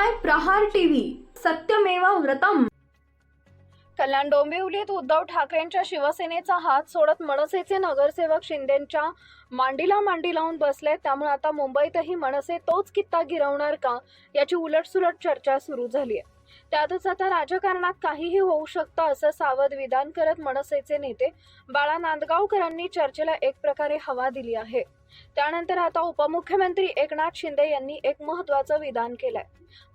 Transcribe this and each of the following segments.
पाहताय प्रहार टीव्ही, सत्यमेव व्रतम। कल्याण डोंबिवलीत उद्धव ठाकरेंच्या शिवसेनेचा हात सोडत मनसेचे नगरसेवक शिंदेंच्या मांडीला मांडी लावून बसले। त्यामुळे आता मुंबईतही मनसे तोच कित्ता गिरवणार का याची उलटसुलट चर्चा सुरू झाली आहे। त्यातच आता राजकारणात काहीही होऊ शकतं असं सावध विधान करत मनसेचे नेते बाळा नांदगावकरांनी चर्चेला एक प्रकारे हवा दिली आहे। त्यानंतर आता उपमुख्यमंत्री एकनाथ शिंदे यांनी एक महत्त्वाचं विधान केलंय।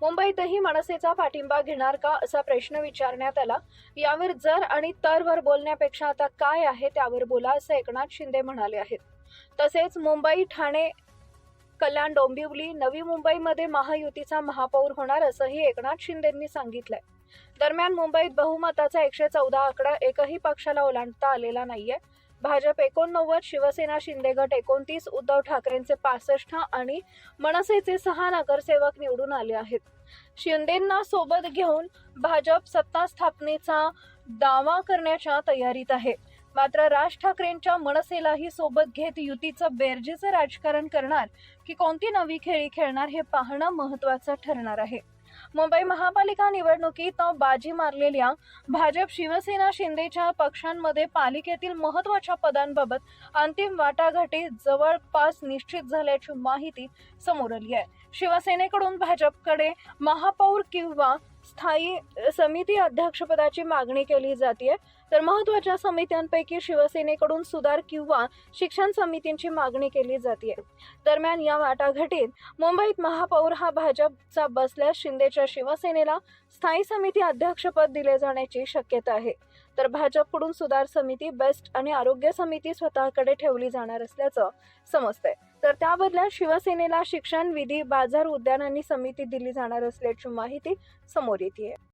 मुंबईतही मनसेचा पाठिंबा घेणार का असा प्रश्न विचारण्यात आला। यावर जर आणि तरवर बोलण्यापेक्षा आता काय आहे त्यावर बोला असं एकनाथ शिंदे म्हणाले आहेत। तसेच मुंबई, ठाणे, कल्याण, डोंबिवली, नवी मुंबईमध्ये महायुतीचा महापौर होणार असंही एकनाथ शिंदेंनी सांगितलंय। दरम्यान मुंबईत बहुमताचा 114 आकडा एकही पक्षाला ओलांडता आलेला नाहीये। भाजप 89, शिवसेना शिंदे गट 29, उद्धव ठाकरेंचे 65 आणि मनसेचे 6 नगरसेवक निवडून आले आहेत। शिंदेंना सोबत घेऊन भाजप सत्ता स्थापनेचा दावा करण्याच्या तयारीत आहे। मात्र राज ठाकरेंच्या मनसेलाही सोबत घेत युतीचं बेरजेचं राजकारण करणार की कोणती नवी खेळी खेळणार हे पाहणं महत्त्वाचं ठरणार आहे। मुंबई महापालिका निवडणुकीत बाजी मारलेल्या भाजप, शिवसेना, शिंदेच्या पक्षांमध्ये पालिकेतील महत्त्वाच्या पदांबाबत अंतिम वाटाघाटी जवळपास निश्चित झाल्याची माहिती समोर आली आहे। शिवसेनेकडून भाजपकडे महापौर किंवा स्थायी समिती अध्यक्षपदाची मागणी केली जाते, तर महत्त्वाच्या समित्यांपैकी शिवसेनेकडून सुधार किंवा शिक्षण समितींची मागणी केली जाते। दरम्यान या वाटाघाटीत मुंबईत महापौर हा भाजपचा बसल्यास शिंदेच्या शिवसेनेला स्थायी समिती अध्यक्षपद दिले जाण्याची शक्यता आहे, तर भाजपकडून सुधार समिती, बेस्ट आणि आरोग्य समिती स्वतःकडे ठेवली जाणार असल्याचं समजतंय। तर त्या बदल्यात शिवसेनेला शिक्षण, विधी, बाजार, उद्यान आणि समिती दिली जाणार असल्याची माहिती समोर येते।